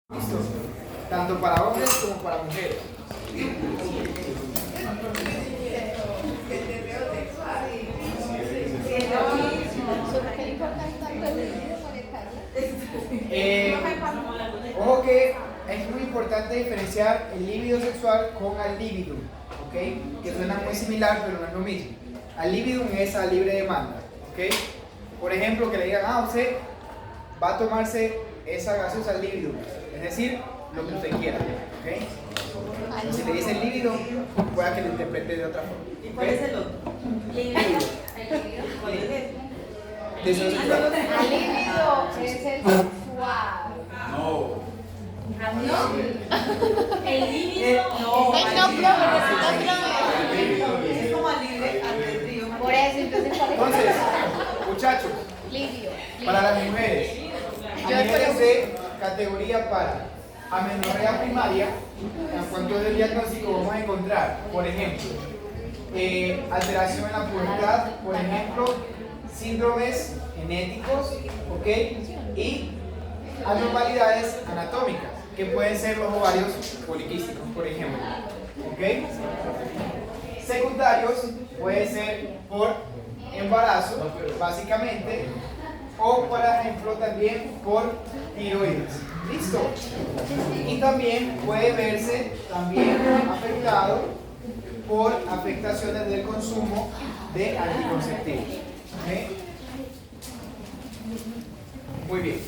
¿Listo? Tanto para hombres como para mujeres. Ojo que es muy importante diferenciar el líbido sexual con al libido, ¿ok? Que suena muy similar, pero no es lo mismo. Al libido es a libre demanda, ¿ok? Por ejemplo, que le digan, usted va a tomarse esa gaseosa al libido, es decir, lo que usted quiera, ¿ok? Si le dice el líbido, pueda que lo interprete de otra forma. ¿Y cuál es el otro? Líbido. ¿Cuál es el? Deseo sexual. El líbido es el sexual. No. El líbido No es como al libre albedrío. Por eso, entonces, ¿cuál es? Entonces, muchachos, Líbido. para las mujeres, a niveles de categoría para amenorrea primaria, en cuanto del diagnóstico vamos a encontrar, por ejemplo, alteración en la pubertad, por ejemplo, síndromes genéticos, ¿ok? Y anormalidades anatómicas, que pueden ser los ovarios poliquísticos, por ejemplo, ¿ok? Secundarios puede ser por embarazo, básicamente, o por ejemplo también por tiroides. ¿Listo? Y también puede verse también afectado por afectaciones del consumo de anticonceptivos. ¿Ok? Muy bien.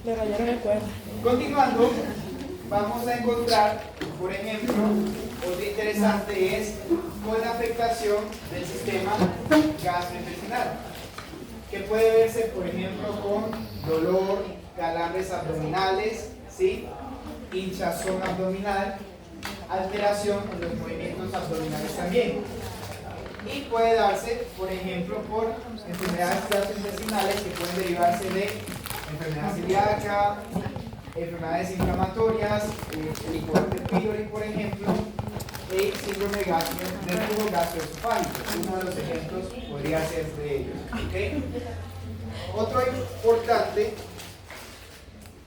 Le rayaron el cuerno. Continuando, vamos a encontrar, por ejemplo, otro interesante es con la afectación del sistema gastrointestinal, que puede verse, por ejemplo, con dolor, calambres abdominales, ¿sí? Hinchazón abdominal, alteración en los movimientos abdominales también. Y puede darse, por ejemplo, por enfermedades gastrointestinales que pueden derivarse de enfermedad celíaca, enfermedades inflamatorias, helicobacter pylori, por ejemplo, y síndrome del tubo gastroesofágico. Uno de los ejemplos podría ser de ellos. ¿Okay? Otro importante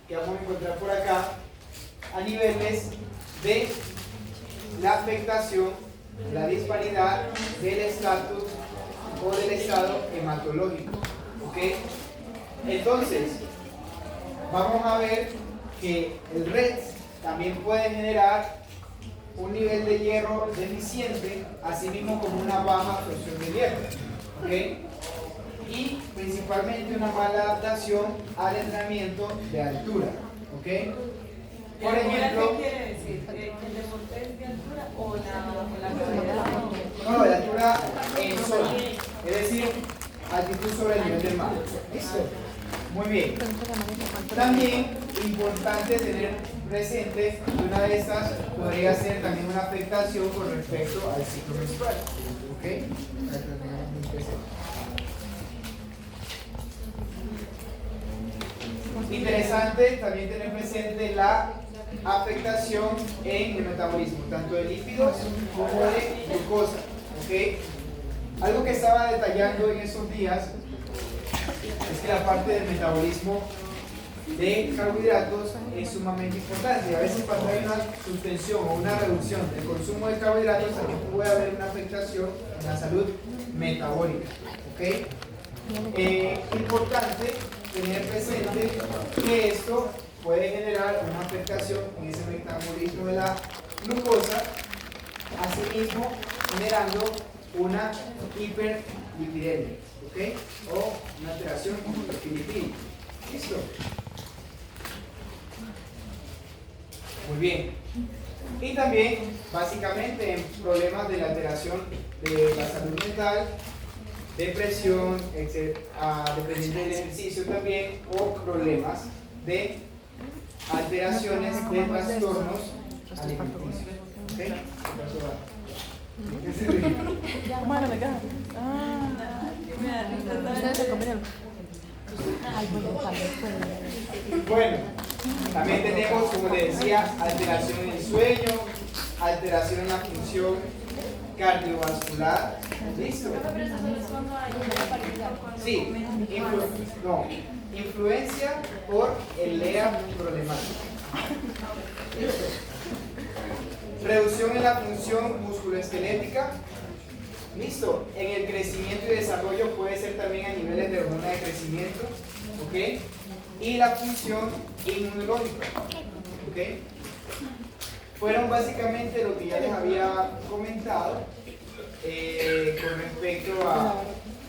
que vamos a encontrar por acá, a niveles de la afectación, la disparidad del estatus o del estado hematológico. ¿Okay? Entonces, vamos a ver que el RET también puede generar un nivel de hierro deficiente, así mismo como una baja absorción de hierro. ¿Okay? Y principalmente una mala adaptación al entrenamiento de altura. ¿Okay? Por ejemplo, ¿Qué quiere decir? ¿Que el deporte es de altura o la gravedad? no, de altura en zona, es decir, altitud sobre el nivel del mar. ¿Listo? Muy bien. También importante tener presente que una de estas podría ser también una afectación con respecto al ciclo menstrual. ¿Ok? Para que lo tengamos muy presente. Interesante también tener presente la afectación en el metabolismo, tanto de lípidos como de glucosa. ¿Ok? Algo que estaba detallando en esos días es que la parte del metabolismo de carbohidratos es sumamente importante. A veces cuando hay una suspensión o una reducción del consumo de carbohidratos también puede haber una afectación en la salud metabólica. ¿Okay? Importante tener presente que esto puede generar una afectación en ese metabolismo de la glucosa, asimismo generando una hiperlipidemia, ¿ok? O una alteración lipídica. ¿Listo? Muy bien. Y también, básicamente, en problemas de la alteración de la salud mental, depresión, dependiendo del ejercicio también, o problemas de alteraciones de trastornos alimenticios. ¿Ok? Bueno, me queda. Ustedes se comieron. Bueno, también tenemos, como les decía, alteración en el sueño, alteración en la función cardiovascular. ¿Listo? Sí, influencia por el LEA problemático. Reducción en la función musculoesquelética. Listo. En el crecimiento y desarrollo puede ser también a niveles de hormona de crecimiento. ¿Ok? Y la función inmunológica. ¿Ok? Fueron básicamente lo que ya les había comentado con respecto a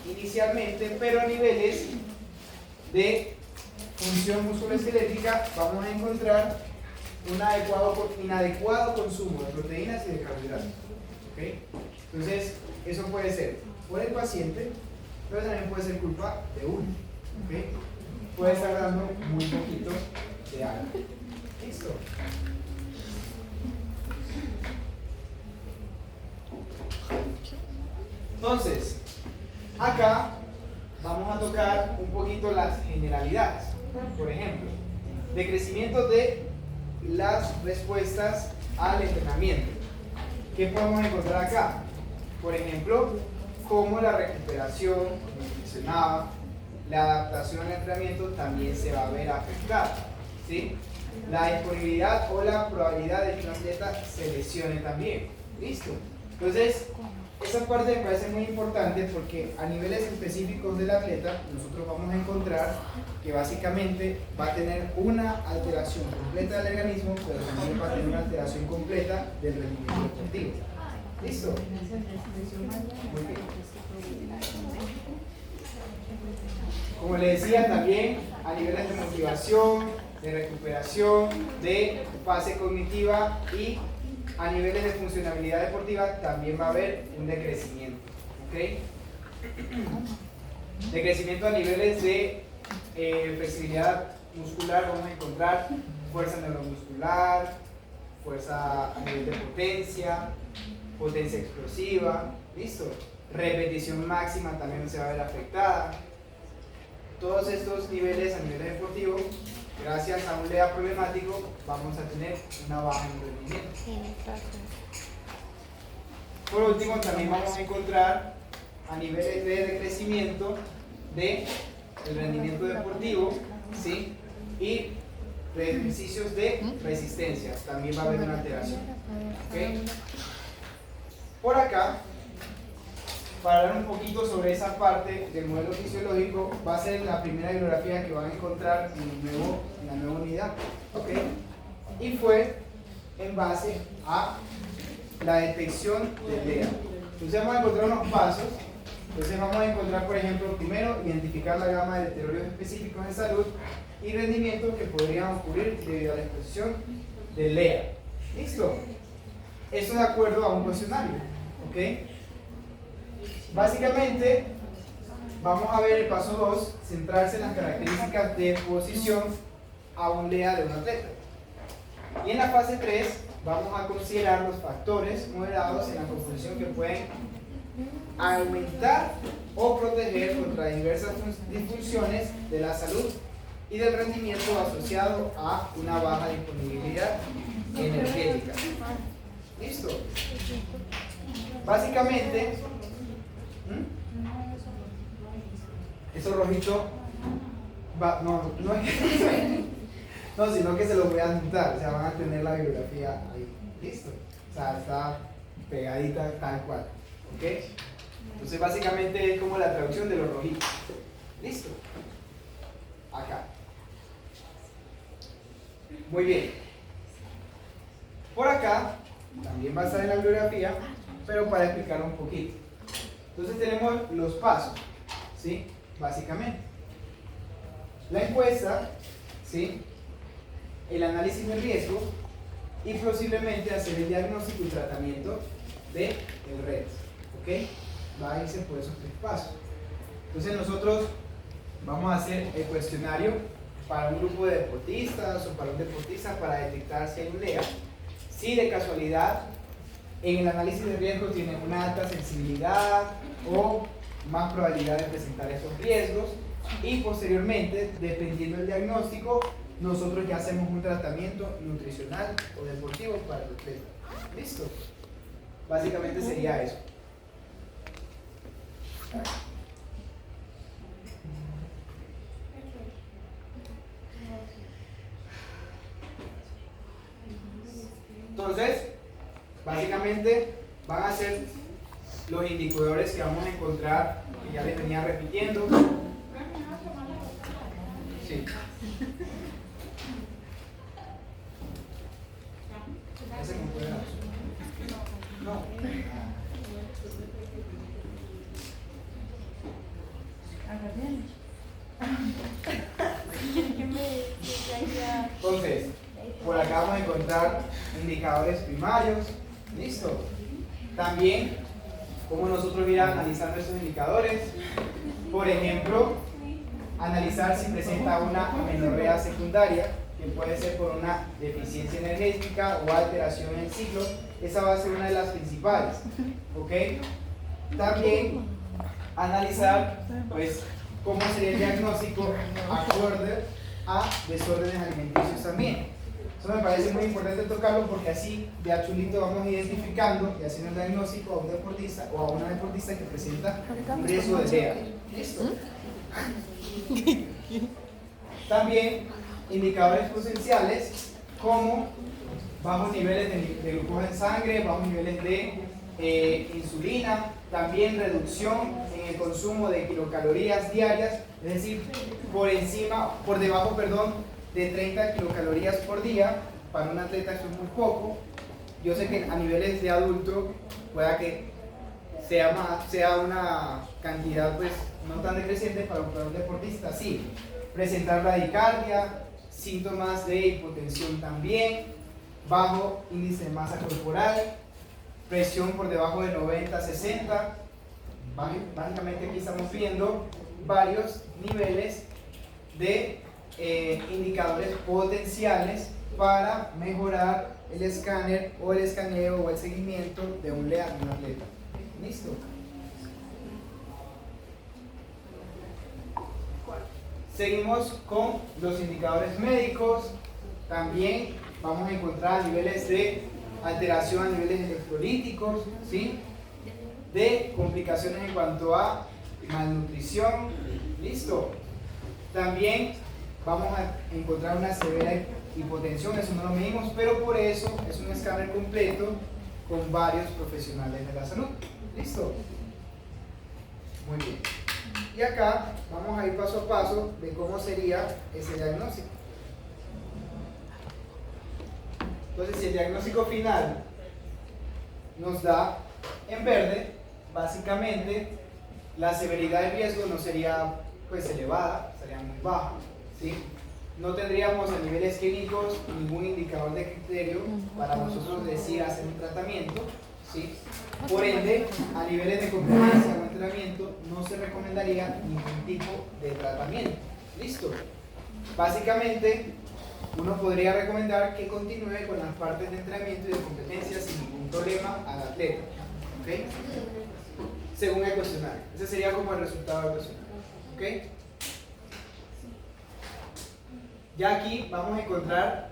inicialmente, pero a niveles de función musculoesquelética vamos a encontrar un inadecuado consumo de proteínas y de carbohidratos. ¿Okay? Entonces, eso puede ser por el paciente, pero también puede ser culpa de uno. ¿Okay? Puede estar dando muy poquito de algo. ¿Listo? Entonces, acá vamos a tocar un poquito las generalidades. Por ejemplo, de crecimiento de las respuestas al entrenamiento. ¿Qué podemos encontrar acá? Por ejemplo, como la recuperación, como mencionaba, la adaptación al entrenamiento también se va a ver afectada. ¿Sí? La disponibilidad o la probabilidad de que un atleta se lesione también. ¿Listo? Entonces, esa parte me parece muy importante porque a niveles específicos del atleta nosotros vamos a encontrar que básicamente va a tener una alteración completa del organismo, pero también va a tener una alteración completa del rendimiento deportivo. ¿Listo? Muy bien. Como le decía también, a niveles de motivación, de recuperación, de fase cognitiva y a niveles de funcionalidad deportiva también va a haber un decrecimiento. ¿Ok? Decrecimiento a niveles de flexibilidad muscular, vamos a encontrar fuerza neuromuscular, fuerza a nivel de potencia, potencia explosiva, ¿listo? Repetición máxima también se va a ver afectada. Todos estos niveles a nivel deportivo, gracias a un LEA problemático, vamos a tener una baja en rendimiento. Por último, también vamos a encontrar a niveles de decrecimiento del rendimiento deportivo, ¿sí? Y de ejercicios de resistencia, también va a haber una alteración. ¿Okay? Por acá, para hablar un poquito sobre esa parte del modelo fisiológico, va a ser la primera bibliografía que van a encontrar en la nueva unidad. ¿Okay? Y fue en base a la detección del LEA. Entonces vamos a encontrar unos pasos. Entonces vamos a encontrar, por ejemplo, primero, identificar la gama de deteriorios específicos en salud y rendimiento que podrían ocurrir debido a la exposición del LEA. ¿Listo? Esto de acuerdo a un cuestionario. ¿Ok? Básicamente, vamos a ver el paso 2, centrarse en las características de exposición a un LEA de un atleta. Y en la fase 3, vamos a considerar los factores moderados en la composición que pueden aumentar o proteger contra diversas disfunciones de la salud y del rendimiento asociado a una baja disponibilidad energética. ¿Listo? Básicamente, eso rojito no es que no, sino que se los voy a juntar, o sea, van a tener la bibliografía ahí. ¿Listo? O sea, está pegadita tal cual. ¿Ok? Entonces básicamente es como la traducción de los rojitos. ¿Listo? Acá. Muy bien. Por acá también va a estar en la bibliografía, pero para explicar un poquito. Entonces tenemos los pasos, ¿sí? Básicamente. La encuesta, ¿sí? El análisis de riesgo y posiblemente hacer el diagnóstico y tratamiento del reto. ¿Ok? Va a irse por esos 3 pasos. Entonces nosotros vamos a hacer el cuestionario para un grupo de deportistas o para un deportista para detectar si hay un LEA. Si de casualidad en el análisis de riesgo tiene una alta sensibilidad o más probabilidad de presentar esos riesgos, y posteriormente, dependiendo del diagnóstico, nosotros ya hacemos un tratamiento nutricional o deportivo para el atleta. ¿Listo? Básicamente sería eso. Entonces, Básicamente van a ser los indicadores que vamos a encontrar, que ya les venía repitiendo. Sí. ¿Ese me puede dar? No. Entonces, por acá vamos a encontrar indicadores primarios. Listo. También, como nosotros ir analizando estos indicadores. Por ejemplo, analizar si presenta una amenorrea secundaria, que puede ser por una deficiencia energética o alteración en el ciclo. Esa va a ser una de las principales. ¿Ok? También analizar, pues, cómo sería el diagnóstico acorde a desórdenes alimenticios también. Eso me parece muy importante tocarlo porque así de a chulito vamos identificando y haciendo el diagnóstico a un deportista o a una deportista que presenta un riesgo de DEA. ¿Listo? También indicadores potenciales como bajos niveles de glucosa en sangre, bajos niveles de insulina, también reducción en el consumo de kilocalorías diarias, es decir, por debajo, de 30 kilocalorías por día. Para un atleta esto es muy poco. Yo sé que a niveles de adulto pueda que sea una cantidad pues no tan decreciente, para un deportista sí. Presentar bradicardia, síntomas de hipotensión también, bajo índice de masa corporal, presión por debajo de 90-60. Básicamente aquí estamos viendo varios niveles de indicadores potenciales para mejorar el escáner o el escaneo o el seguimiento de un atleta. ¿Listo? Seguimos con los indicadores médicos. También vamos a encontrar niveles de alteración a niveles electrolíticos, ¿sí? De complicaciones en cuanto a malnutrición. ¿Listo? También vamos a encontrar una severa hipotensión, eso no lo medimos, pero por eso es un escáner completo con varios profesionales de la salud. ¿Listo? Muy bien. Y acá vamos a ir paso a paso de cómo sería ese diagnóstico. Entonces, si el diagnóstico final nos da en verde, básicamente la severidad del riesgo no sería pues elevada, sería muy baja, ¿sí? No tendríamos a niveles clínicos ningún indicador de criterio para nosotros decir hacer un tratamiento, ¿sí? Por ende, a niveles de competencia o entrenamiento no se recomendaría ningún tipo de tratamiento. ¿Listo? Básicamente, uno podría recomendar que continúe con las partes de entrenamiento y de competencia sin ningún problema al atleta. ¿Ok? Según el cuestionario. Ese sería como el resultado del cuestionario. ¿Ok? Ya aquí vamos a encontrar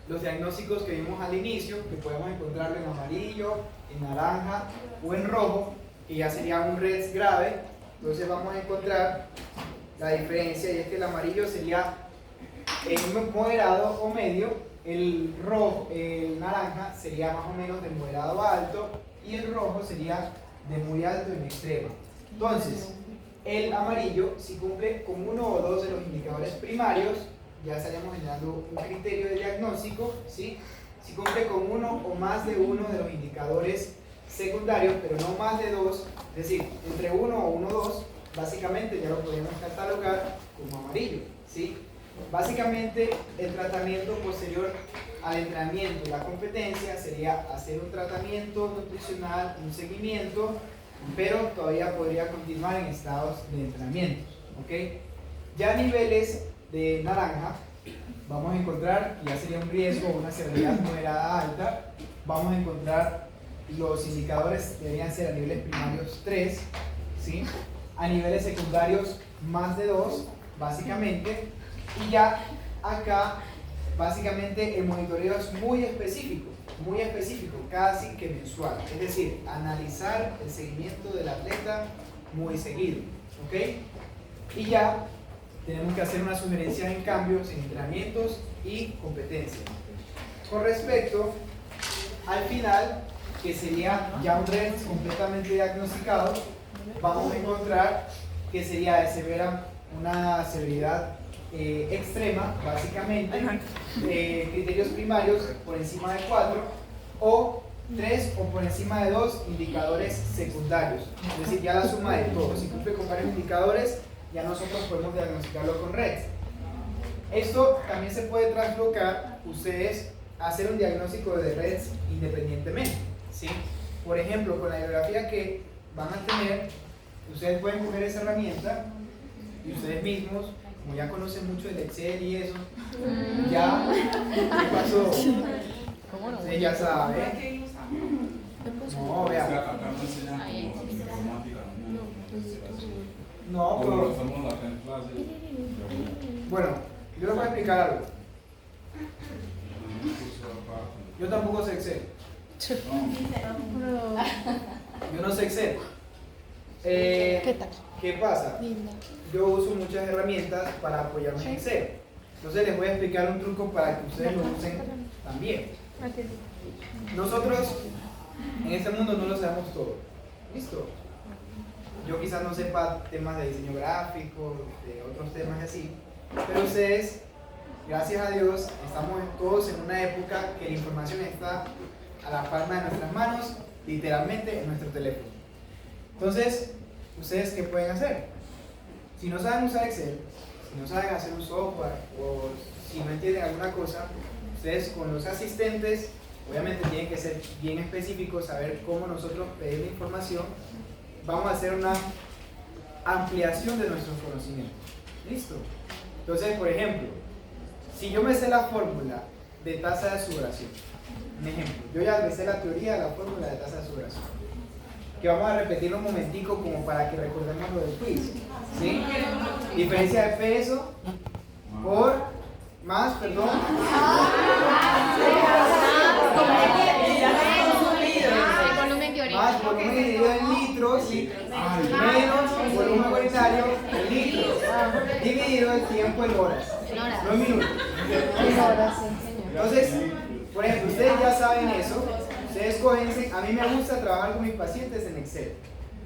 los diagnósticos que vimos al inicio, que podemos encontrarlo en amarillo, en naranja o en rojo, que ya sería un REDS grave. Entonces vamos a encontrar la diferencia, y es que el amarillo sería moderado o medio, el naranja sería más o menos de moderado a alto, y el rojo sería de muy alto en extremo. Entonces, el amarillo, si cumple con uno o dos de los indicadores primarios, ya estaríamos generando un criterio de diagnóstico, ¿sí? Si cumple con uno o más de uno de los indicadores secundarios, pero no más de dos, es decir, entre uno o uno o dos, básicamente ya lo podemos catalogar como amarillo, ¿sí? Básicamente, el tratamiento posterior al entrenamiento y la competencia sería hacer un tratamiento nutricional, un seguimiento, pero todavía podría continuar en estados de entrenamiento, ¿ok? Ya a niveles de naranja, vamos a encontrar, ya sería un riesgo, una severidad moderada alta, vamos a encontrar los indicadores deberían ser a niveles primarios 3, ¿sí? A niveles secundarios más de 2, básicamente, y ya acá, básicamente el monitoreo es muy específico, casi que mensual, es decir, analizar el seguimiento del atleta muy seguido, ¿ok? Y ya tenemos que hacer una sugerencia en cambios en entrenamientos y competencias. Con respecto al final, que sería ya un REDS completamente diagnosticado, vamos a encontrar que sería de una severidad extrema, básicamente, criterios primarios por encima de 4 o 3 o por encima de 2 indicadores secundarios, es decir, ya la suma de todos. Si cumple con varios indicadores, ya nosotros podemos diagnosticarlo con REDS. Esto también se puede traslocar ustedes a hacer un diagnóstico de REDS independientemente, ¿sí? Por ejemplo, con la bibliografía que van a tener, ustedes pueden coger esa herramienta y ustedes mismos, como ya conocen mucho del Excel y eso, ya, ¿qué pasó? ¿Cómo no? Ustedes ya saben. No, Es que vean. acá no enseñan como informática, No, como lo pero, estamos acá en clase. bueno, yo les voy a explicar algo. Yo tampoco sé Excel. Yo no sé Excel. ¿Qué tal? ¿Qué pasa? Linda. Yo uso muchas herramientas para apoyarme en Excel. Entonces les voy a explicar un truco para que ustedes lo usen también. Nosotros en este mundo no lo sabemos todo. ¿Listo? Yo quizás no sepa temas de diseño gráfico, de otros temas así, pero ustedes, gracias a Dios, estamos todos en una época que la información está a la palma de nuestras manos, literalmente en nuestro teléfono. Entonces, ¿ustedes qué pueden hacer? Si no saben usar Excel, si no saben hacer un software o si no entienden alguna cosa, ustedes con los asistentes, obviamente tienen que ser bien específicos, saber cómo nosotros pedir la información. Vamos a hacer una ampliación de nuestros conocimientos. ¿Listo? Entonces, por ejemplo, si yo me sé la fórmula de tasa de sudoración, un ejemplo, yo ya me sé la teoría de la fórmula de tasa de sudoración, que vamos a repetirlo un momentico como para que recordemos lo del quiz, ¿sí? Diferencia de peso por más, perdón, Volumen de orina. más volumen dividido en litros menos volumen unitario en litros dividido el tiempo en horas, no en minutos. Entonces, por ejemplo, ustedes ya saben eso, ustedes cogen, a mí me gusta trabajar con mis pacientes en Excel.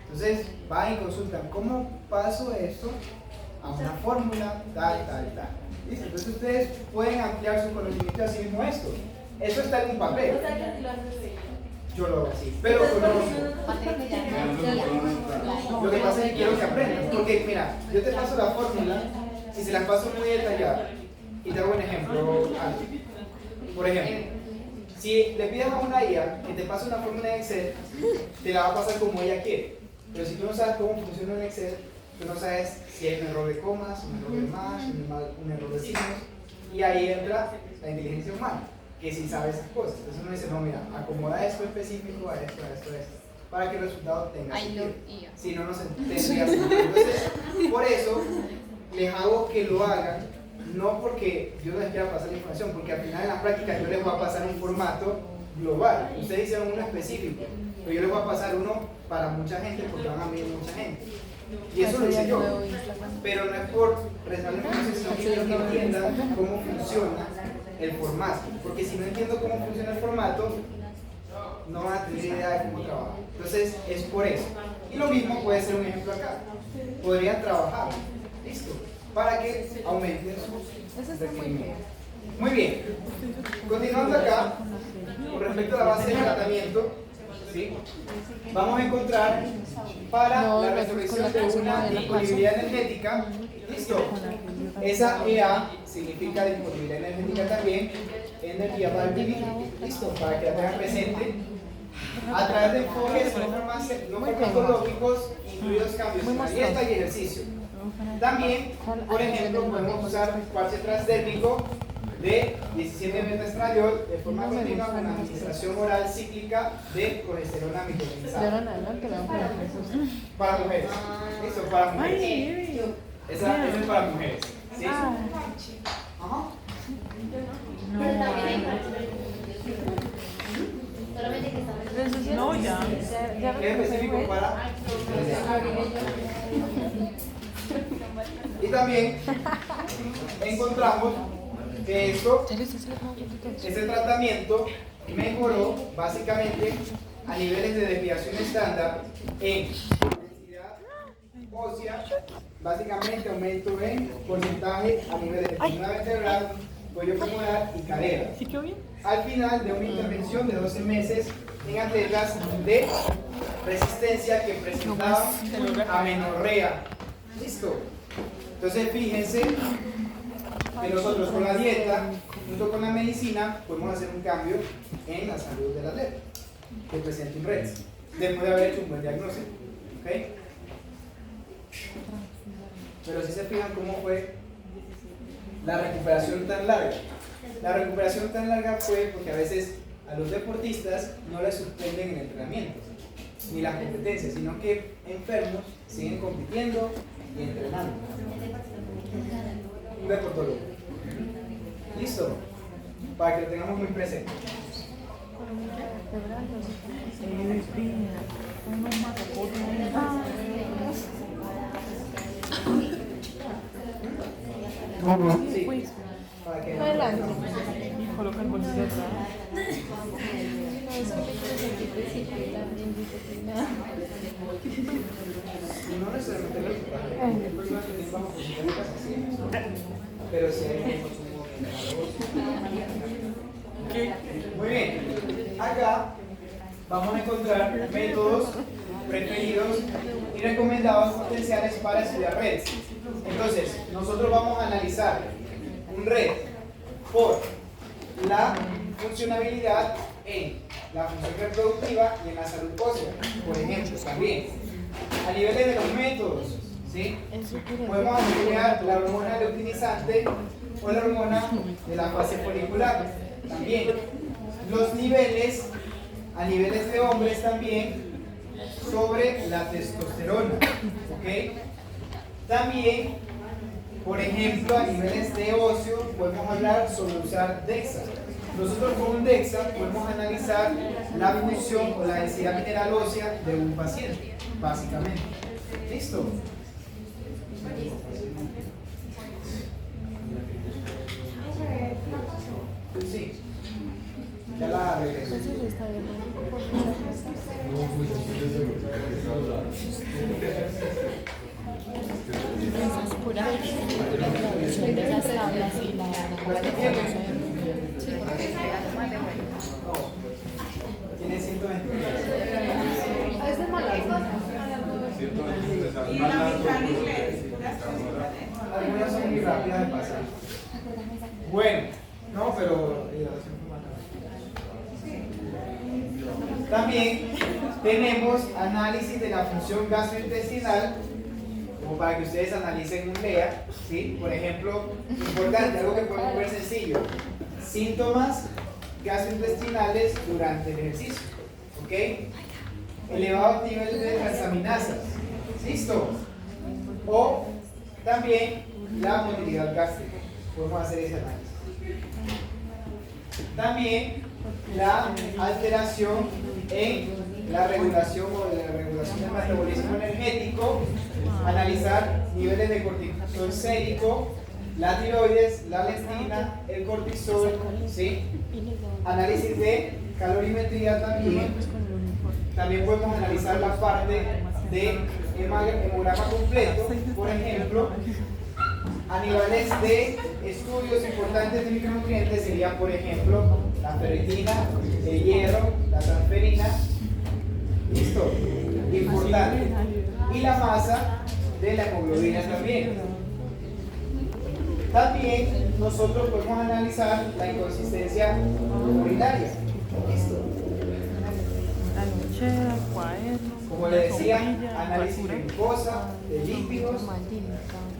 Entonces, van y consultan cómo paso esto a una fórmula, tal. ¿Listo? Entonces, ustedes pueden ampliar su conocimiento así mismo esto. Eso está en un papel. Yo lo hago así, pero conozco. Lo que pasa es que quiero que aprendan. Porque, mira, yo te paso la fórmula y se la paso muy detallada. Y te hago un ejemplo. Por ejemplo, si le pides a una IA que te pase una fórmula en Excel, te la va a pasar como ella quiere. Pero si tú no sabes cómo funciona un Excel, tú no sabes si hay un error de comas, un error de más, un error de signos. Y ahí entra la inteligencia humana, que sí sabe esas cosas. Entonces uno dice, no, mira, acomoda esto específico a esto, para que el resultado tenga sentido. Si no, no se tendría sentido. Entonces, por eso les hago que lo hagan, no porque yo no les quiera pasar la información, porque al final en la práctica yo les voy a pasar un formato global. Ustedes hicieron uno específico, pero yo les voy a pasar uno para mucha gente porque van a venir mucha gente. Y eso lo hice yo, pero no es por resaltar información, sino que quiero que entiendan cómo funciona el formato, porque si no entiendo cómo funciona el formato, no van a tener idea de cómo trabajar. Entonces, es por eso. Y lo mismo puede ser un ejemplo acá. Podrían trabajar, listo, para que aumenten sus requerimientos. Muy bien. Continuando acá, con respecto a la base de tratamiento, ¿sí? Vamos a encontrar para la resolución de una disponibilidad energética, listo. Esa EA significa disponibilidad energética también, energía para el vivir, listo, para que la tengan presente. A través de enfoques no farmacológicos, incluidos cambios en la dieta y ejercicio. También, por ejemplo, podemos usar parche transdérmico de 17 metestradiol de forma continua con administración oral cíclica de progesterona micronizada. Para mujeres. Listo, para mujeres. Esa es para mujeres. ¿Sí? Ajá. No, ya. Es específico para. Y también encontramos que ese tratamiento mejoró básicamente a niveles de desviación estándar en densidad ósea, básicamente aumento en porcentaje a niveles de columna vertebral, cuello femoral y cadera. ¿Sí quedó bien? Al final de una intervención de 12 meses en atletas de resistencia que presentaban amenorrea. ¿Listo? Entonces fíjense que nosotros con la dieta, junto con la medicina, podemos hacer un cambio en la salud del atleta que presenta un RED, después de haber hecho un buen diagnóstico. ¿Ok? Pero si se fijan cómo fue la recuperación tan larga. La recuperación tan larga fue porque a veces a los deportistas no les suspenden el entrenamiento ni las competencias, sino que enfermos siguen compitiendo y entrenando. Un deportólogo. ¿Listo? Para que lo tengamos muy presente. Sí, para que Coloca el bolsillo atrás. no necesariamente lo que hay personas que tienen bajo posiciones así, pero sí hay un consumo de Muy bien, acá vamos a encontrar métodos preferidos y recomendados potenciales para estudiar redes. Entonces, nosotros vamos a analizar un red por la funcionabilidad en la función reproductiva y en la salud ósea. Por ejemplo, también a niveles de los métodos, ¿sí? Podemos estudiar la hormona leutinizante o la hormona de la fase folicular. También los niveles, a niveles de hombres también, sobre la testosterona. ¿Ok? También, por ejemplo, a niveles de óseo, podemos hablar sobre usar DEXA. Nosotros con un DEXA podemos analizar la función o la densidad mineral ósea de un paciente, básicamente. ¿Listo? Sí. Ya la regreso. Tiene 120. Y la mitad en inglés. Algunas son muy rápidas de pasar. Bueno, no, pero también tenemos análisis de la función gastrointestinal, como para que ustedes analicen un DEA, ¿sí? Por ejemplo, importante, algo que podemos ver sencillo, síntomas gastrointestinales durante el ejercicio, ¿ok? Elevado nivel de transaminasas, ¿listo? O también la motilidad gástrica, podemos hacer ese análisis. También la alteración en la regulación o la regulación del metabolismo energético, analizar niveles de cortisol sérico, la tiroides, la leptina, el cortisol, ¿sí? Análisis de calorimetría también. También podemos analizar la parte de hemograma completo, por ejemplo. A niveles de estudios importantes de micronutrientes serían, por ejemplo, la ferritina, el hierro, la transferina. ¿Listo? Importante. Y la masa de la hemoglobina también. También nosotros podemos analizar la inconsistencia urinaria. ¿Listo? La lonchera, cuaderno. Como le decía, análisis de glucosa, de lípidos,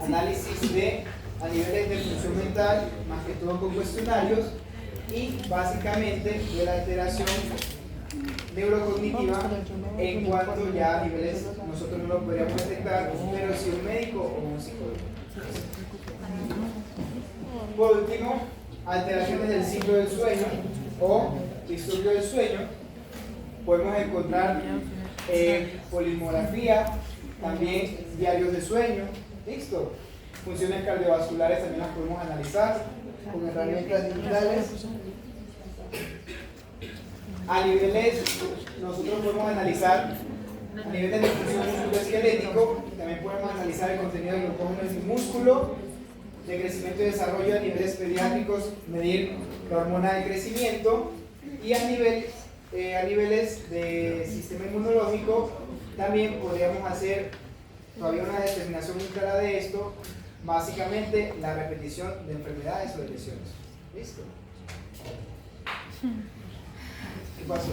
análisis de a niveles de función mental, más que todo con cuestionarios, y básicamente de la alteración neurocognitiva en cuanto ya a niveles nosotros no lo podríamos detectar, pero si un médico o un psicólogo. Por último, alteraciones del ciclo del sueño o disturbio del sueño. Podemos encontrar polimorafía, también diarios de sueño. ¿Listo? Funciones cardiovasculares también las podemos analizar con herramientas digitales. A niveles, nosotros podemos analizar a niveles de función musculoesquelético, también podemos analizar el contenido de glucógeno en el músculo, de crecimiento y desarrollo a niveles pediátricos, medir la hormona de crecimiento, y a niveles de sistema inmunológico también podríamos hacer todavía una determinación muy clara de esto, básicamente la repetición de enfermedades o de lesiones. ¿Listo? ¿Qué pasó?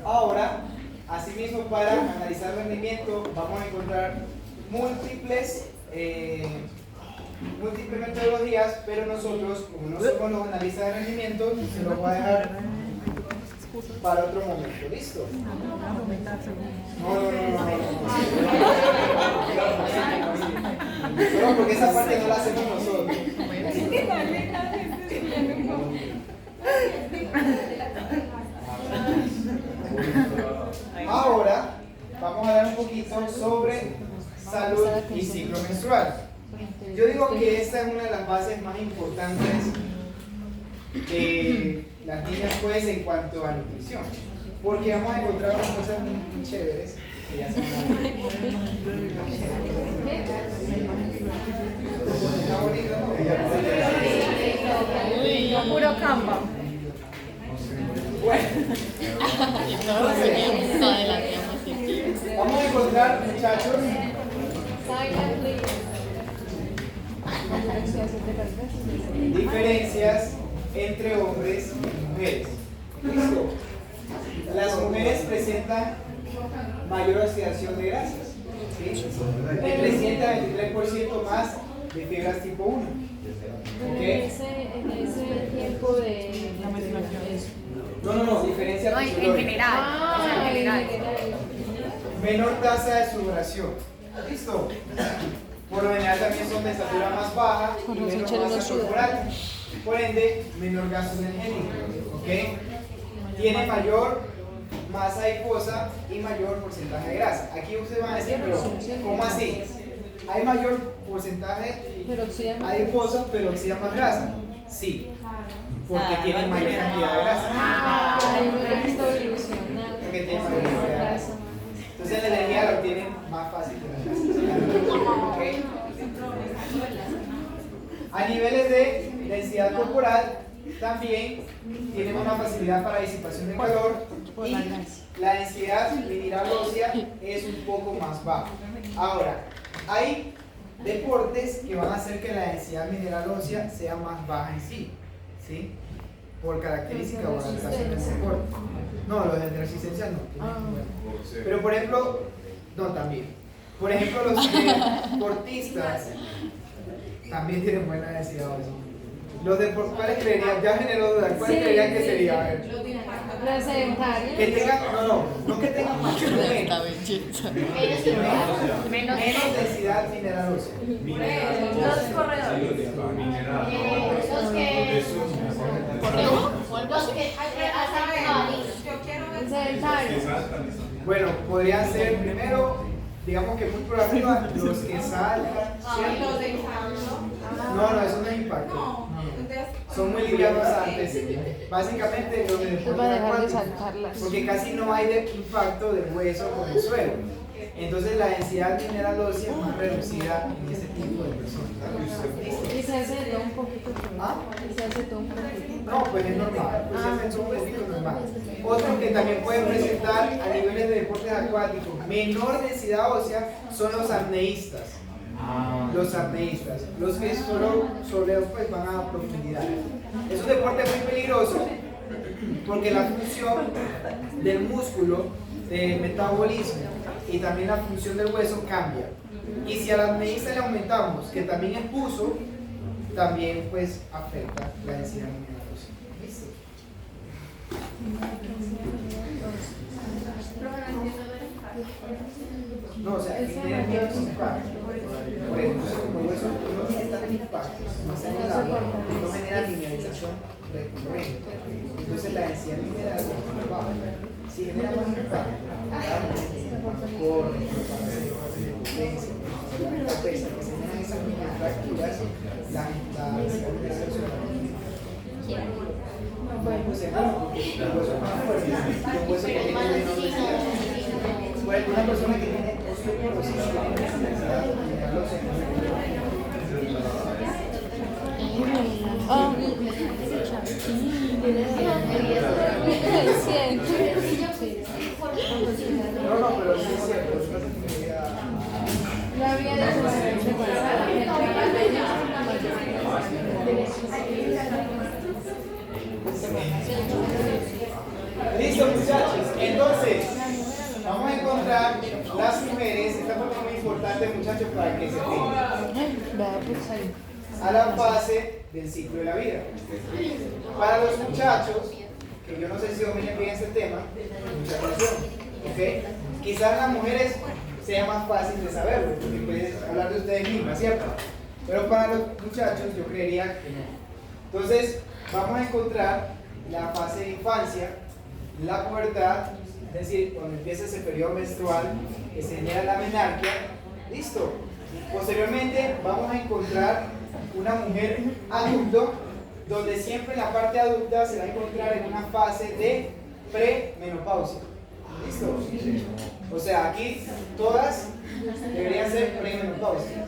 Ahora, asimismo, para analizar rendimiento vamos a encontrar múltiples metodologías, pero nosotros, como no somos los analistas de rendimiento, se los voy a dejar para otro momento. ¿Listo? No, porque esa parte no la hacemos nosotros. Ahora vamos a hablar un poquito sobre salud y ciclo menstrual. Yo digo que esta es una de las bases más importantes de las niñas, pues, en cuanto a nutrición, porque vamos a encontrar unas cosas muy chéveres que ya se está bonito, ¿no? Puro campo. Bueno, vamos a encontrar, muchachos, diferencias entre hombres y mujeres. ¿Listo? Las mujeres presentan mayor oxidación de grasas, ¿sí? El 300 al 23% más de fibras tipo 1. ¿Okay? En ese tiempo de la menstruación. No, diferencia No, en general. O sea, en general. menor tasa de sudoración. ¿Listo? Por lo general también son de estatura más baja y menos masa corporal. Por ende, menor gasto energético. ¿Ok? Tiene mayor masa adiposa y mayor porcentaje de grasa. Aquí ustedes van a decir, pero ¿cómo así? Hay mayor porcentaje adiposa, pero oxida más grasa. Sí, porque tiene mayor cantidad de grasa. Porque tiene mayor cantidad de grasa. Entonces la energía la obtienen más fácil que la grasa. ¿Okay? A niveles de densidad corporal también tienen una facilidad para disipación de calor y la densidad mineral ósea es un poco más baja. Ahora, hay deportes que van a hacer que la densidad mineral ósea sea más baja en sí, ¿sí? Por característica o adaptación del deporte. No, los de resistencia no. Pero por ejemplo, no, también. Por ejemplo, los deportistas también tienen buena densidad ósea. Los deportistas, ¿cuáles creerían? Ya generó duda. ¿Cuáles creerían que sería? A ver. Los sedentarios. Que tengan, no que tengan más, menos densidad mineral ósea. Los corredores. Los que Sedentarios. Bueno, podrían ser primero, digamos que muy por arriba, los que saltan, ¿cierto? No, eso no es impacto. Son muy livianos antes. Básicamente los de deporte acuático, porque casi no hay de impacto de hueso con el suelo. Entonces la densidad mineral ósea es más reducida en ese tipo de personas. Y se hace todo un poquito. ¿Ah? Y se hace todo un poquito. No, pues es normal, pues es un poquito normal. Otro que también pueden presentar a niveles de deportes acuáticos menor densidad ósea son los apneístas. Los apneístas, los que solo pues van a profundidad. Es un deporte muy peligroso porque la función del músculo, del metabolismo y también la función del hueso cambia. Y si al apneísta le aumentamos, que también es buzo, también pues afecta la densidad mineral ósea. ¿Listo? No, o sea, tiene menos impacto. Por ejemplo, como el hueso no tiene tanto impacto, no genera mineralización recurrente. Entonces la densidad mineral es más baja. Si genera más impacto, por potencia, la pesa, que se generan esas microfracturas, la densidad mineral es podemos ser, bueno, porque los huesos más fuertes, los huesos que tienen menos densidad. Bueno, una persona que tiene osteoporosis tiene menos densidad, tiene los no, pero sí es cierto. Listo, muchachos. Entonces, vamos a encontrar las mujeres. Esta parte es muy importante, muchachos, para que se tengan a la fase del ciclo de la vida. Para los muchachos, que yo no sé si dominen bien este tema, mucha atención, ¿ok? Quizás las mujeres sea más fácil de saberlo, porque pueden hablar de ustedes mismas, ¿cierto? Pero para los muchachos yo creería que no. Entonces, vamos a encontrar la fase de infancia, la pubertad, es decir, cuando empieza ese periodo menstrual, que se genera la menarquia. Listo. Posteriormente vamos a encontrar una mujer adulto, donde siempre en la parte adulta se va a encontrar en una fase de premenopausia. ¿Listo? O sea, aquí todas deberían ser premenopausia.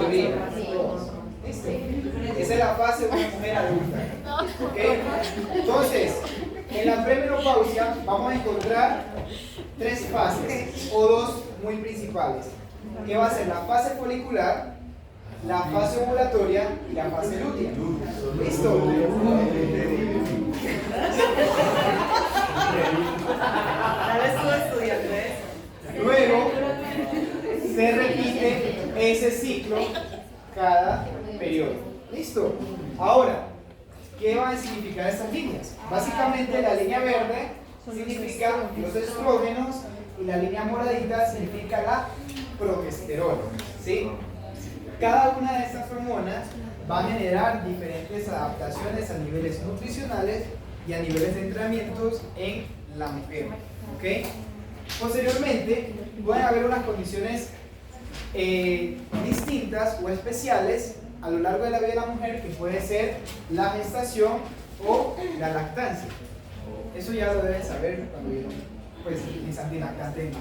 ¿Listo? Esa es la fase de una mujer adulta. ¿Ok? Entonces, en la premenopausia vamos a encontrar tres fases, o dos muy principales, que va a ser la fase folicular, la fase ovulatoria y la fase lútea. ¿Listo? Luego se repite ese ciclo cada periodo. ¿Listo? Ahora, ¿qué van a significar estas líneas? Básicamente la línea verde significa los estrógenos y la línea moradita significa la progesterona. ¿Sí? Cada una de estas hormonas va a generar diferentes adaptaciones a niveles nutricionales y a niveles de entrenamientos en la mujer. ¿Ok? Posteriormente, pueden haber unas condiciones distintas o especiales a lo largo de la vida de la mujer, que puede ser la gestación o la lactancia. Eso ya lo deben saber cuando yo, pues, mis antilactantes.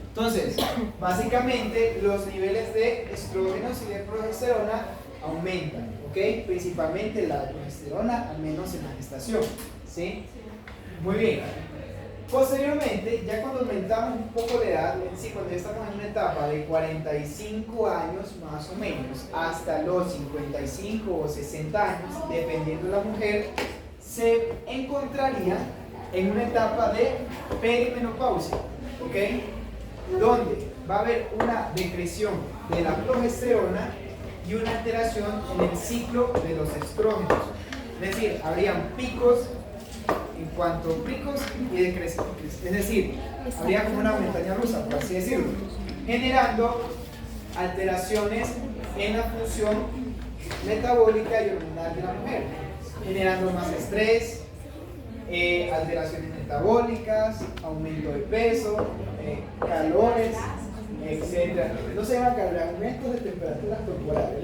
Entonces, básicamente los niveles de estrógenos y de progesterona aumentan, ¿ok? Principalmente la progesterona, al menos en la gestación, ¿sí? Muy bien. Posteriormente, ya cuando aumentamos un poco de edad, es decir, cuando ya estamos en una etapa de 45 años más o menos, hasta los 55 o 60 años, dependiendo de la mujer, se encontraría en una etapa de perimenopausia, ¿ok? Donde va a haber una decreción de la progesterona y una alteración en el ciclo de los estrógenos. Es decir, habrían picos en cuanto a picos y decrecimientos. Es decir, habría como una montaña rusa, por así decirlo, generando alteraciones en la función metabólica y hormonal de la mujer, generando más estrés, alteraciones metabólicas, aumento de peso, calores, etc. No se llama calor, aumentos de temperaturas corporales,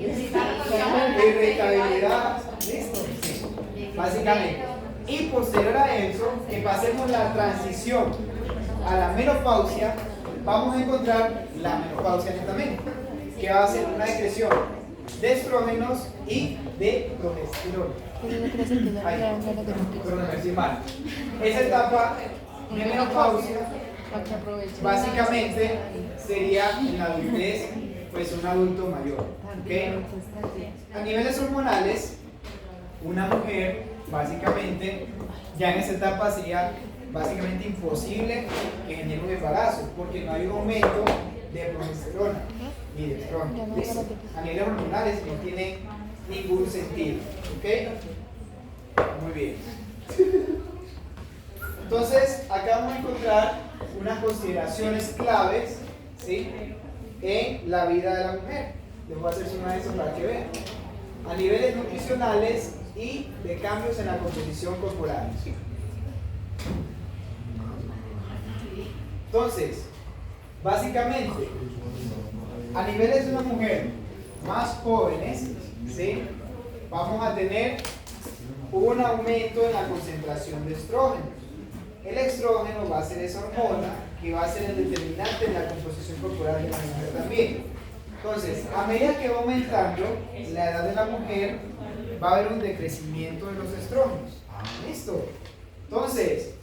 irritabilidad, listo, sí, básicamente. Y posterior a eso, que pasemos la transición a la menopausia, vamos a encontrar la menopausia netamente, que va a ser una decreción de estrógenos y de progesterona. Esa etapa de menopausia básicamente sería en la adultez, pues un adulto mayor. ¿Okay? A niveles hormonales, una mujer básicamente ya en esa etapa sería básicamente imposible que genere un embarazo, porque no hay un aumento de progesterona ni de estrógeno. A niveles hormonales no tiene ningún sentido. ¿Ok? Muy bien. Entonces, acá vamos a encontrar unas consideraciones claves, ¿sí?, en la vida de la mujer. Les voy a hacer una de esas para que vean. A niveles nutricionales y de cambios en la composición corporal. Entonces, básicamente, a niveles de una mujer más jóvenes, ¿sí?, vamos a tener hubo un aumento en la concentración de estrógenos. El estrógeno va a ser esa hormona que va a ser el determinante de la composición corporal de la mujer también. Entonces, a medida que va aumentando la edad de la mujer, va a haber un decrecimiento de los estrógenos. ¿Listo? Entonces,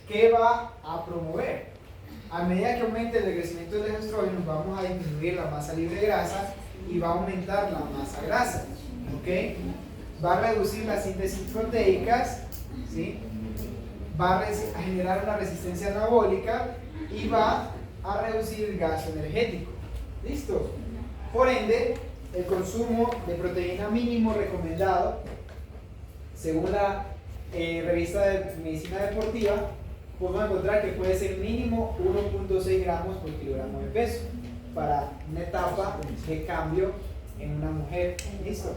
¿qué va a promover? A medida que aumente el decrecimiento de los estrógenos, vamos a disminuir la masa libre de grasa y va a aumentar la masa grasa. ¿Ok? Va a reducir las síntesis proteicas, ¿sí? Va a generar una resistencia anabólica y va a reducir el gasto energético. ¿Listo? Por ende, el consumo de proteína mínimo recomendado, según la revista de medicina deportiva, podemos encontrar que puede ser mínimo 1.6 gramos por kilogramo de peso para una etapa de cambio en una mujer. ¿Listo?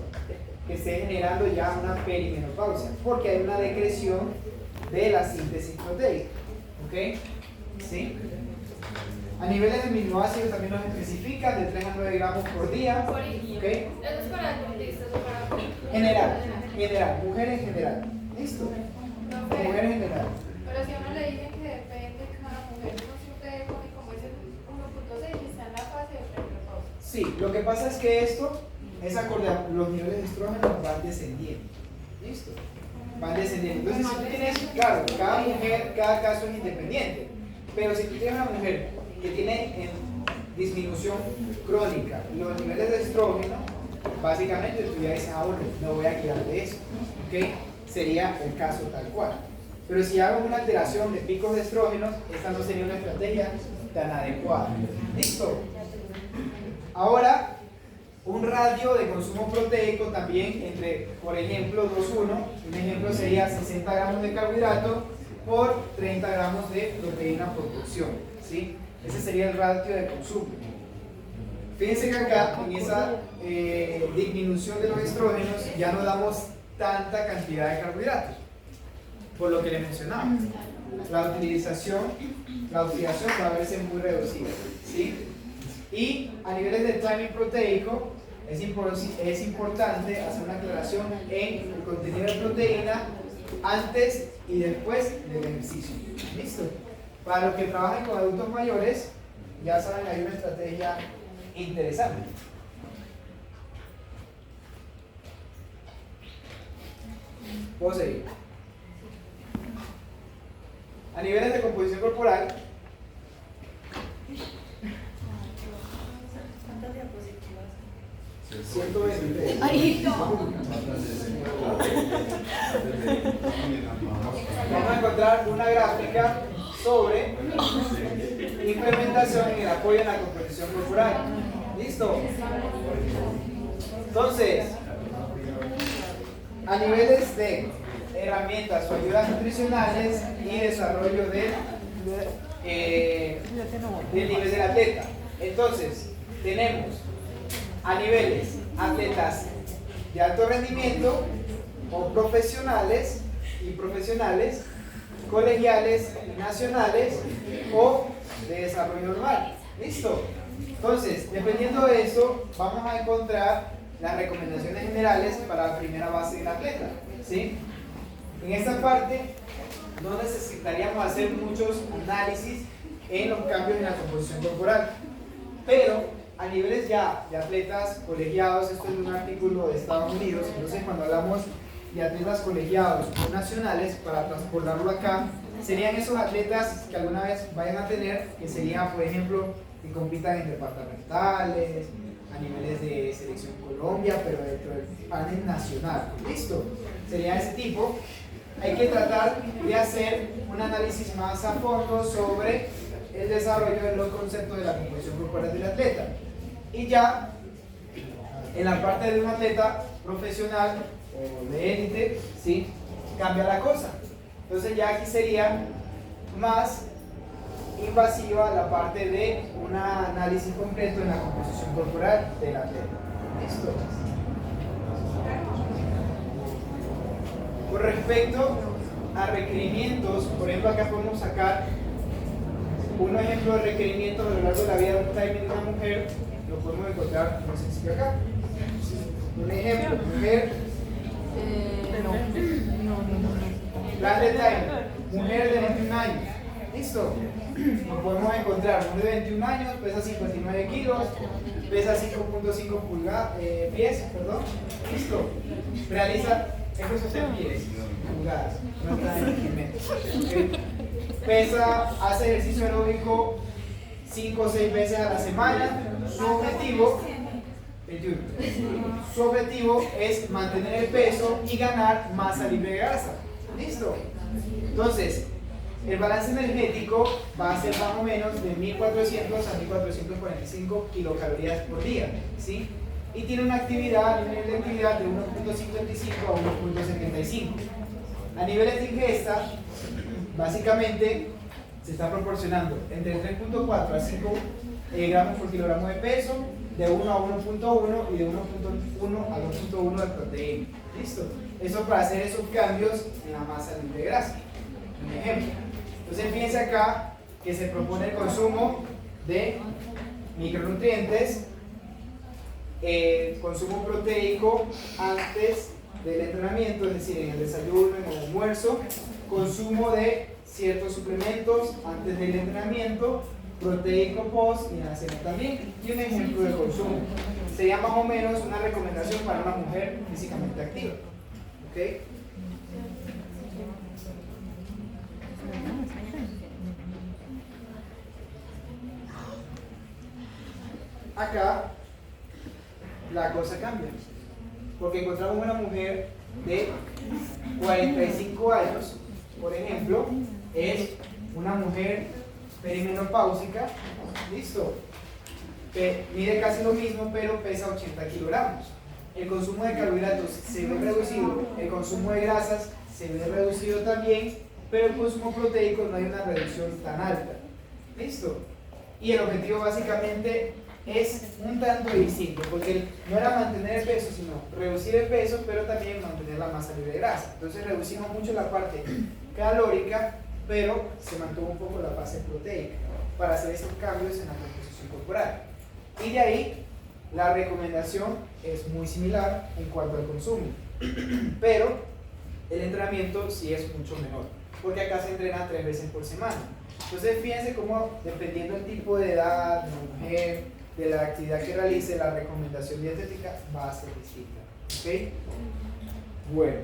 Que esté generando ya una perimenopausia, porque hay una decreción de la síntesis proteica. ¿Ok? ¿Sí? A niveles de aminoácidos también nos especifican de 3 a 9 gramos por día. ¿Ok? ¿Eso es para deportistas o para...? General, mujer en general. ¿Listo? Mujer en general. Pero si a uno le dicen que depende de cada mujer, no siempre como es el 1.6 y está en la fase de premenopausia. Sí, lo que pasa es que esto es acorde a los niveles de estrógeno van descendiendo. ¿Listo? Van descendiendo. Entonces, si tú tienes, claro, cada mujer, cada caso es independiente. Pero si tú tienes una mujer que tiene en disminución crónica los niveles de estrógeno, básicamente tú ya dices, ah, bueno, no voy a quitar de eso. ¿Ok? Sería el caso tal cual. Pero si hago una alteración de picos de estrógenos, esta no sería una estrategia tan adecuada. ¿Listo? Ahora, un radio de consumo proteico también entre, por ejemplo, 2:1. Un ejemplo sería 60 gramos de carbohidrato por 30 gramos de proteína por porción. ¿Sí? Ese sería el ratio de consumo. Fíjense que acá, en esa disminución de los estrógenos, ya no damos tanta cantidad de carbohidratos, por lo que les mencionaba. La oxidación va a verse muy reducida. ¿Sí? Y a niveles de timing proteico, es importante hacer una aclaración en el contenido de proteína antes y después del ejercicio. ¿Listo? Para los que trabajan con adultos mayores, ya saben, hay una estrategia interesante. ¿Puedo seguir? A niveles de composición corporal, ¿Cuántas diapositivas? 123. Ay, no. Vamos a encontrar una gráfica sobre implementación en el apoyo en la composición corporal. ¿Listo? Entonces, a niveles de herramientas o ayudas nutricionales y desarrollo del nivel del atleta. Entonces, tenemos a niveles atletas de alto rendimiento o profesionales y profesionales, colegiales y nacionales o de desarrollo normal. ¿Listo? Entonces, dependiendo de eso, vamos a encontrar las recomendaciones generales para la primera base del atleta. ¿Sí? En esta parte no necesitaríamos hacer muchos análisis en los cambios en la composición corporal, pero a niveles ya de atletas colegiados, esto es un artículo de Estados Unidos, entonces cuando hablamos de atletas colegiados o nacionales, para transportarlo acá, serían esos atletas que alguna vez vayan a tener, que serían, por ejemplo, que compitan en departamentales, a niveles de selección Colombia, pero dentro del panel nacional. ¿Listo? Sería ese tipo. Hay que tratar de hacer un análisis más a fondo sobre el desarrollo de los conceptos de la composición corporal del atleta. Y ya, en la parte de un atleta profesional o de élite, ¿sí? Cambia la cosa. Entonces ya aquí sería más invasiva la parte de un análisis completo en la composición corporal del atleta. ¿Listo? Con respecto a requerimientos, por ejemplo, acá podemos sacar un ejemplo de requerimientos a lo largo de la vida de un timing de una mujer, lo podemos encontrar muy sencillo acá. Un ejemplo, mujer Plan de timer. Mujer de 21 años. Listo. Lo podemos encontrar. Mujer de 21 años, pesa 59 kilos, pesa 5.5 pies, perdón. Listo. Realiza, eso es en pies, pulgadas, no está en metros. ¿Okay? Pesa, hace ejercicio aeróbico 5 o 6 veces a la semana. Su objetivo, 21. Su objetivo es mantener el peso y ganar masa libre de grasa. Listo. Entonces, el balance energético va a ser más o menos de 1400 a 1445 kilocalorías por día, ¿sí? Y tiene una actividad, un nivel de actividad de 1.55 a 1.75. A niveles de ingesta, básicamente se está proporcionando entre 3.4 a 5 gramos por kilogramo de peso, de 1 a 1.1 y de 1.1 a 2.1 de proteína. ¿Listo? Eso para hacer esos cambios en la masa libre de grasa. Un ejemplo. Entonces fíjense acá que se propone el consumo de micronutrientes, consumo proteico antes del entrenamiento, es decir, en el desayuno, en el almuerzo, consumo de ciertos suplementos antes del entrenamiento, proteico post y en la cena también, y un ejemplo de consumo. Sería más o menos una recomendación para una mujer físicamente activa. ¿Ok? Acá la cosa cambia, porque encontramos una mujer de 45 años, por ejemplo, es una mujer perimenopáusica, listo, que mide casi lo mismo, pero pesa 80 kilogramos. El consumo de carbohidratos se ve reducido, el consumo de grasas se ve reducido también, pero el consumo proteico no hay una reducción tan alta. ¿Listo? Y el objetivo básicamente es un tanto distinto, porque no era mantener el peso, sino reducir el peso, pero también mantener la masa libre de grasa. Entonces reducimos mucho la parte calórica, pero se mantuvo un poco la fase proteica para hacer esos cambios en la composición corporal. Y de ahí la recomendación es muy similar en cuanto al consumo, pero el entrenamiento sí es mucho menor, porque acá se entrena 3 veces por semana. Entonces fíjense cómo, dependiendo del tipo de edad, de la mujer, de la actividad que realice, la recomendación dietética va a ser distinta. ¿Ok? Bueno,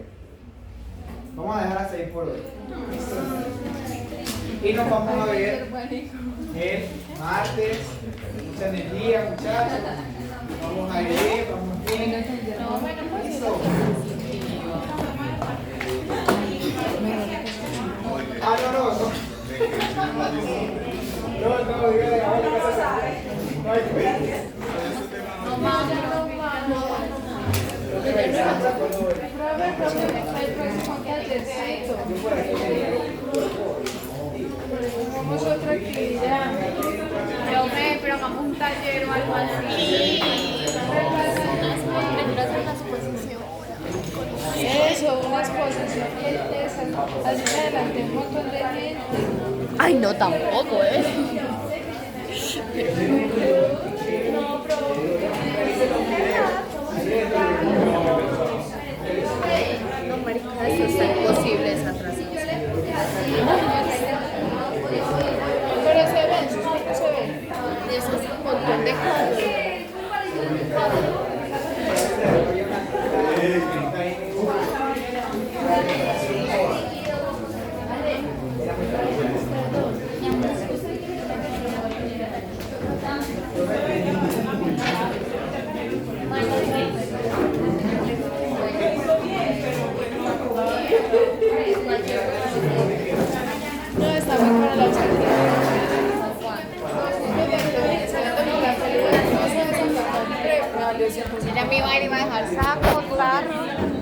vamos a dejar hasta ahí por hoy. ¿Listo? Y nos vamos a ver el martes. Mucha energía, muchachos. Vamos a ir, vamos bien. ¿Listo? Ah, no. No, dígale, a ver qué pasa. No hay cuidado. Vamos a otra actividad. Pero hagamos un taller o algo así. Eso, una exposición y así se adelante un montón de gente. Ay, no, tampoco, ¿eh? No, marica, eso está imposible, esa transición. Pero se ven. Y eso es un montón de cosas. No, está bien para la actividad. Ella me iba a ir y iba a dejar saco.